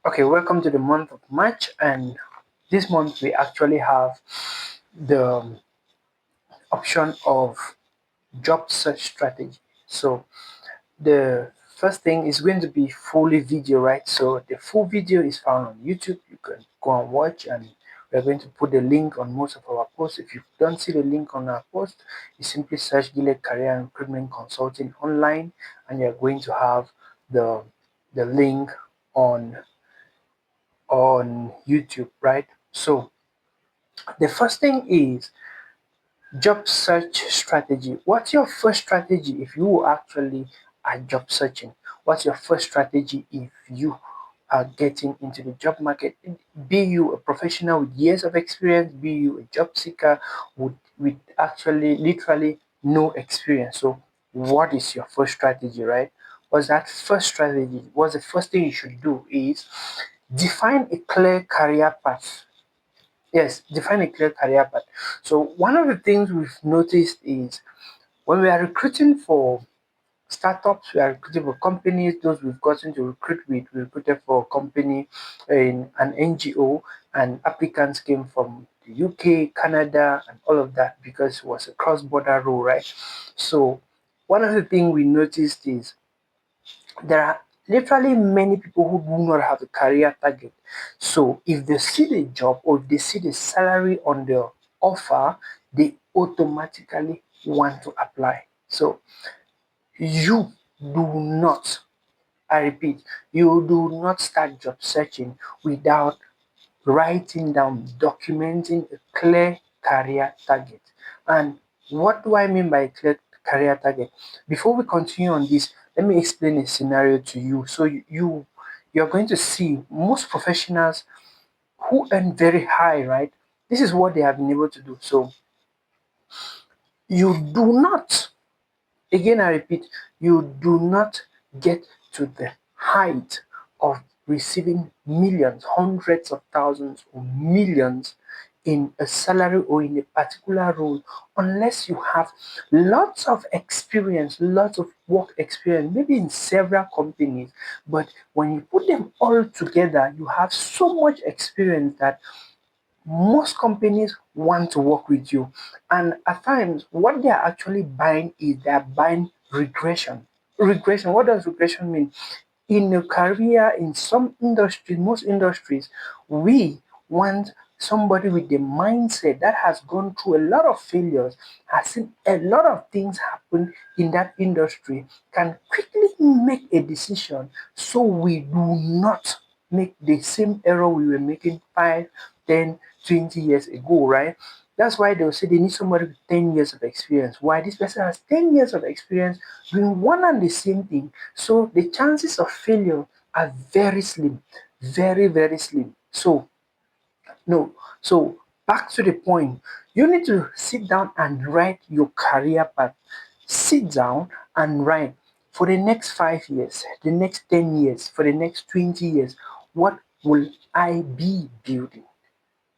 Okay, welcome to the month of March, and this month we actually have the option of job search strategy. So the first thing is going to be fully video, right? So the full video is found on YouTube. You can go and watch, and we're going to put the link on most of our posts. If you don't see the link on our post, you simply search Gilead Career and Recruitment Consulting online, and you're going to have the the link on YouTube, right? So the first thing is job search strategy. What's your first strategy if you actually are job searching? What's your first strategy if you are getting into the job market? Be you a professional with years of experience, be you a job seeker with actually literally no experience. So what is your first strategy, right? What's that first strategy? What's the first thing you should do is define a clear career path. Yes, define a clear career path. So one of the things we've noticed is when we are recruiting for startups, we are recruiting for companies, those we've gotten to recruit with, we recruited for a company in an NGO, and applicants came from the UK, Canada, and all of that because it was a cross-border role, right? So one of the things we noticed is there are literally many people who do not have a career target. So if they see the job or if they see the salary on the offer, they automatically want to apply. So you do not, I repeat, you do not start job searching without writing down, documenting a clear career target. And what do I mean by a clear career target? Before we continue on this, let me explain a scenario to you. So you're going to see most professionals who earn very high, right? This is what they have been able to do. So you do not, again I repeat, you do not get to the height of receiving millions, hundreds of thousands, or millions in a salary or in a particular role unless you have lots of experience, lots of work experience, maybe in several companies. But when you put them all together, you have so much experience that most companies want to work with you. And at times, what they are actually buying is they are buying regression. Regression, what does regression mean? In a career, in some industries, most industries, we want somebody with the mindset that has gone through a lot of failures, has seen a lot of things happen in that industry, can quickly make a decision so we do not make the same error we were making 5, 10, 20 years ago, right? That's why they'll say they need somebody with 10 years of experience. Why? This person has 10 years of experience doing one and the same thing. So the chances of failure are very slim, very, very slim. So, no. So, back to the point, you need to sit down and write your career path. Sit down and write for the next 5 years, the next 10 years, for the next 20 years, what will I be building?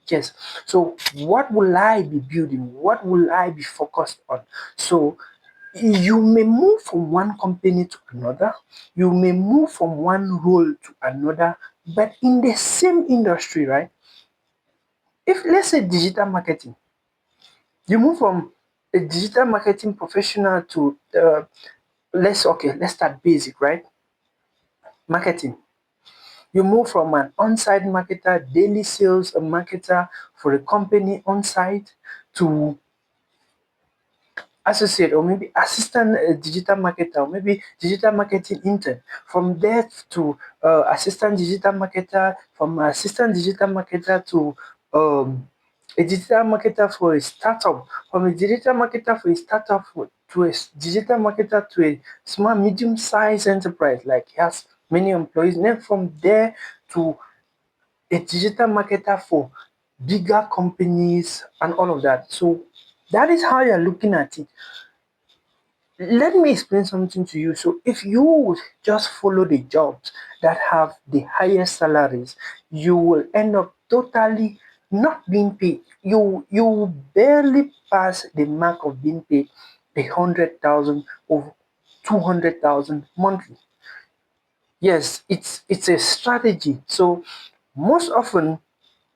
Yes. So, what will I be building? What will I be focused on? So, you may move from one company to another, you may move from one role to another, but in the same industry, right? If let's say digital marketing, you move from a digital marketing professional to let's start basic, right? Marketing. You move from an on-site marketer, daily sales marketer for a company on-site to associate or maybe assistant digital marketer or maybe digital marketing intern. From there to assistant digital marketer, from assistant digital marketer to a digital marketer for a startup, from a digital marketer for a startup to a digital marketer to a small medium sized enterprise like he has many employees. Then from there to a digital marketer for bigger companies and all of that. So that is how you're looking at it. Let me explain something to you. So, if you just follow the jobs that have the highest salaries, you will end up totally not being paid. You will barely pass the mark of being paid 100,000 or 200,000 monthly. Yes, it's a strategy. So most often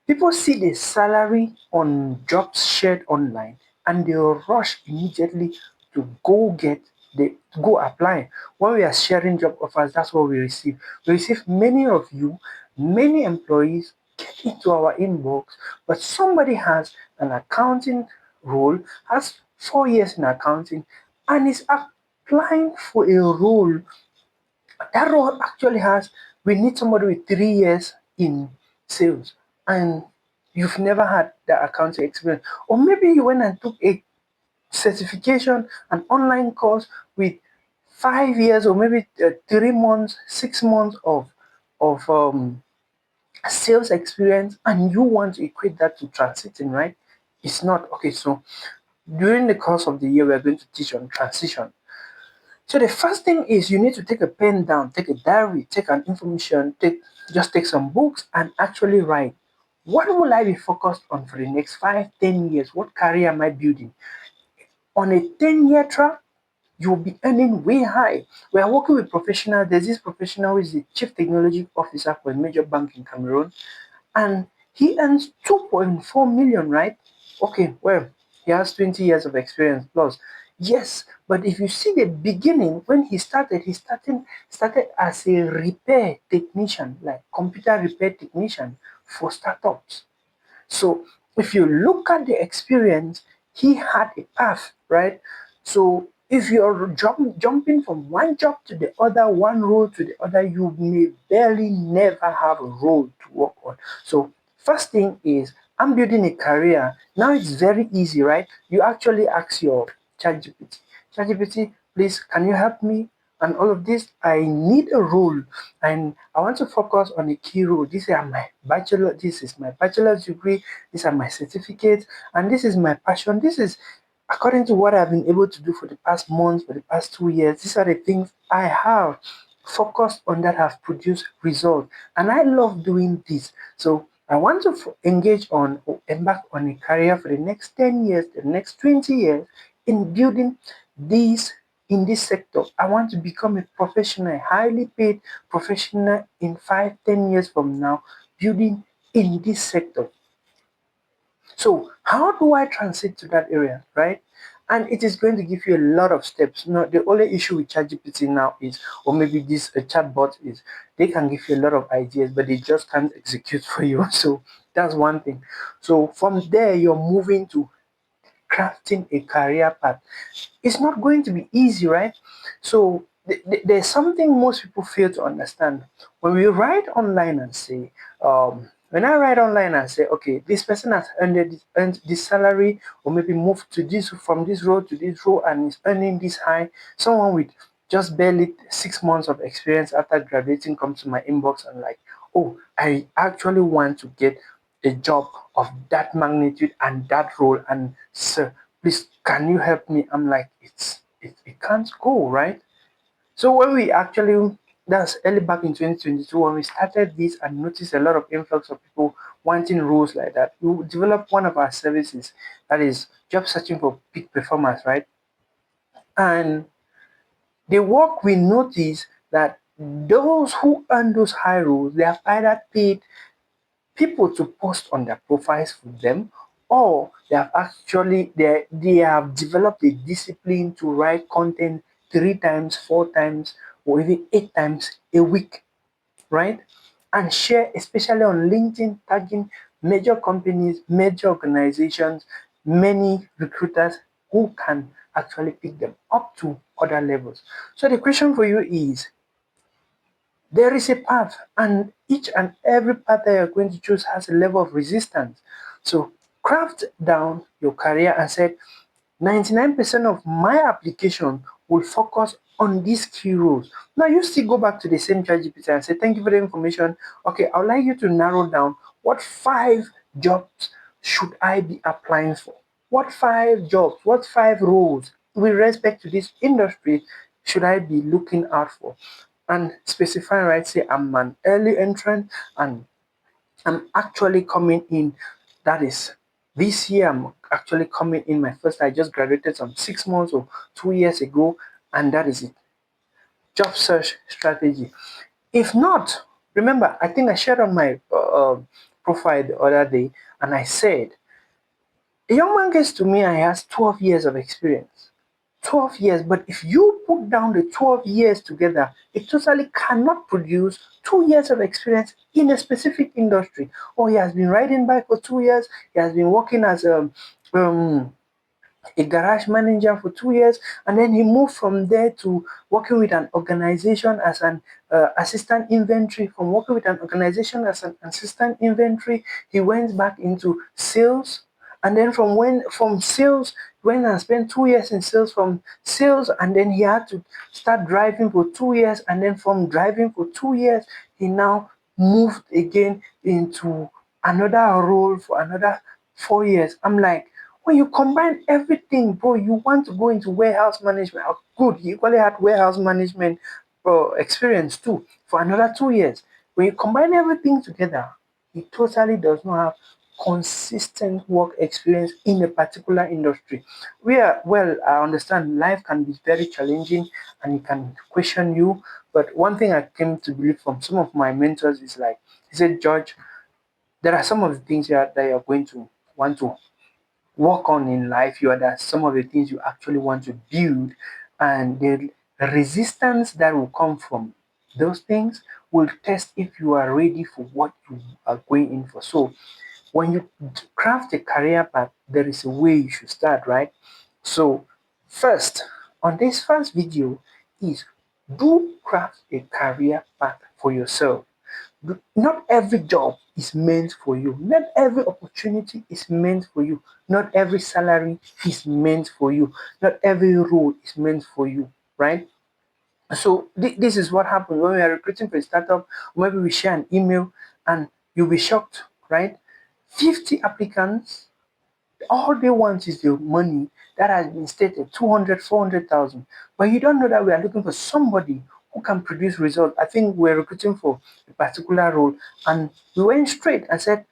people see the salary on jobs shared online and they rush immediately to go get the to go apply. When we are sharing job offers, that's what we receive. We receive many of you, many employees get into our inbox, but somebody has an accounting role, has 4 years in accounting, and is applying for a role that role actually has, we need somebody with 3 years in sales, and you've never had that accounting experience. Or maybe you went and took a certification, an online course with 5 years, or maybe 3 months, 6 months of sales experience, and you want to equate that to transiting, right? It's not okay. So during the course of the year, we're going to teach on transition. So the first thing is you need to take a pen down, take a diary, take an information, take some books and actually write. What will I be focused on for the next 5, 10 years? What career am I building? On a 10-year track, you'll be earning way high. We are working with professional. There's this professional who is the chief technology officer for a major bank in Cameroon, and he earns 2.4 million, right? Okay, well, he has 20 years of experience plus. Yes, but if you see the beginning, when he started as a repair technician, like computer repair technician for startups. So if you look at the experience, he had a path, right? So if you're jumping from one job to the other, one role to the other, you may barely never have a role to work on. So first thing is, I'm building a career. Now it's very easy, right? You actually ask your ChatGPT, ChatGPT, please, can you help me? And all of this, I need a role and I want to focus on a key role. This is my bachelor's degree, these are my certificates, and this is my passion. This is according to what I've been able to do for the past months, for the past 2 years. These are the things I have focused on that have produced results. And I love doing this. So I want to engage on or embark on a career for the next 10 years, the next 20 years in building these in this sector. I want to become a professional, highly paid professional in 5, 10 years from now, building in this sector. So how do I transit to that area, right? And it is going to give you a lot of steps. No, the only issue with ChatGPT now is, or maybe this chatbot is, they can give you a lot of ideas, but they just can't execute for you. So that's one thing. So from there, you're moving to crafting a career path. It's not going to be easy, right? So there's something most people fail to understand. When we write online and say, when I write online and say, okay, this person has earned this salary, or maybe moved to this from this role to this role and is earning this high, someone with just barely 6 months of experience after graduating comes to my inbox and like, oh, I actually want to get a job of that magnitude and that role, and sir, please can you help me? I'm like, it can't go, right? So when we actually, that's early back in 2022 when we started this and noticed a lot of influx of people wanting roles like that, we developed one of our services that is job searching for peak performers, right? And the work we noticed that those who earn those high roles, they have either paid people to post on their profiles for them, or they have developed a discipline to write content 3 times, 4 times, or even 8 times a week, right? And share, especially on LinkedIn, tagging major companies, major organizations, many recruiters who can actually pick them up to other levels. So the question for you is, there is a path, and each and every path that you're going to choose has a level of resistance. So craft down your career and said 99% of my application will focus on these key roles. Now you still go back to the same ChatGPT and say, thank you for the information. Okay, I would like you to narrow down what 5 jobs should I be applying for? What 5 jobs, what 5 roles with respect to this industry should I be looking out for? And specify, right? Say I'm an early entrant and I'm actually coming in. That is this year. I'm actually coming in my first. I just graduated some 6 months or 2 years ago, and that is it. Job search strategy. If not, remember, I think I shared on my profile the other day, and I said, a young man gets to me and he has 12 years of experience. 12 years, but if you put down the 12 years together, it totally cannot produce 2 years of experience in a specific industry. Or he has been riding bike for 2 years, he has been working as um, a garage manager for 2 years, and then he moved from there to working with an organization as an assistant inventory. From working with an organization as an assistant inventory, he went back into sales, and then from sales went and spent 2 years in sales. From sales, and then he had to start driving for 2 years, and then from driving for 2 years, he now moved again into another role for another 4 years. I'm like, when you combine everything, bro, you want to go into warehouse management. Oh, good, he equally had warehouse management experience too for another 2 years. When you combine everything together, he totally does not have consistent work experience in a particular industry. Well, I understand life can be very challenging and it can question you. But one thing I came to believe from some of my mentors is like, he said, George, there are some of the things that you're going to want to work on in life. You are that some of the things you actually want to build, and the resistance that will come from those things will test if you are ready for what you are going in for. So when you craft a career path, there is a way you should start, right? So first, on this first video is, do craft a career path for yourself. Not every job is meant for you. Not every opportunity is meant for you. Not every salary is meant for you. Not every role is meant for you, right? So this is what happens when we are recruiting for a startup. Maybe we share an email and you'll be shocked, right? 50 applicants, all they want is the money that has been stated, 200, 400,000. But you don't know that we are looking for somebody who can produce results. I think we're recruiting for a particular role, and we went straight and said,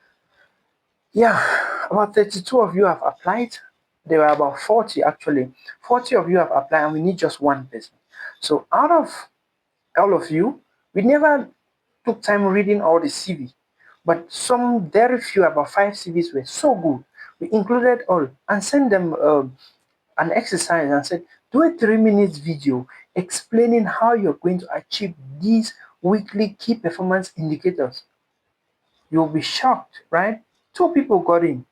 yeah, about 32 of you have applied. There were about 40 actually. 40 of you have applied, and we need just one person. So out of all of you, we never took time reading all the CV, but some very few, about 5 CVs, were so good. We included all and sent them an exercise and said, do a 3 minutes video explaining how you're going to achieve these weekly key performance indicators. You'll be shocked, right? 2 people got in.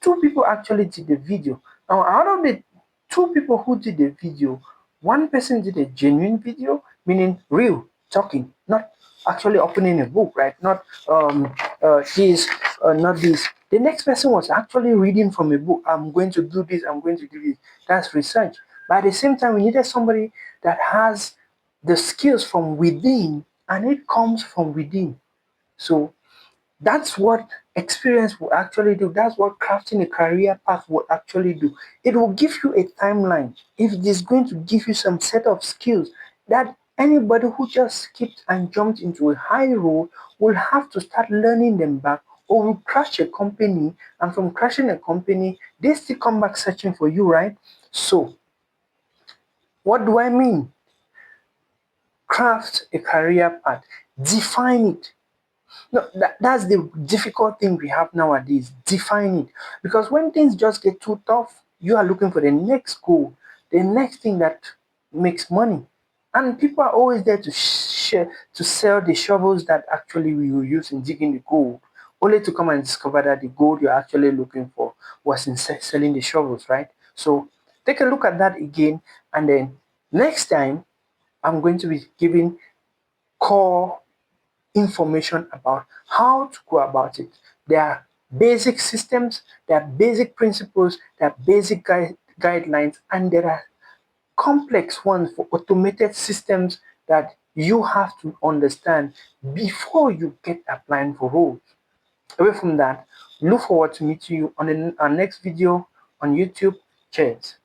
2 people actually did the video. Now, out of the 2 people who did the video, one person did a genuine video, meaning real talking, not actually opening a book, right? Not this, not this. The next person was actually reading from a book. I'm going to do this, I'm going to do this. That's research. But at the same time, we needed somebody that has the skills from within, and it comes from within. So that's what experience will actually do. That's what crafting a career path will actually do. It will give you a timeline. If it is going to give you some set of skills that anybody who just skipped and jumped into a high role will have to start learning them back, or will crash a company, and from crashing a company, they still come back searching for you, right? So, what do I mean? Craft a career path, define it. No, that's the difficult thing we have nowadays. Define it. Because when things just get too tough, you are looking for the next goal, the next thing that makes money. And people are always there to share, to sell the shovels that actually we will use in digging the gold, only to come and discover that the gold you're actually looking for was in selling the shovels, right? So take a look at that again, and then next time I'm going to be giving core information about how to go about it. There are basic systems, there are basic principles, there are basic guidelines, and there are complex ones for automated systems that you have to understand before you get applying for roles. Away from that, look forward to meeting you on our next video on YouTube. Cheers.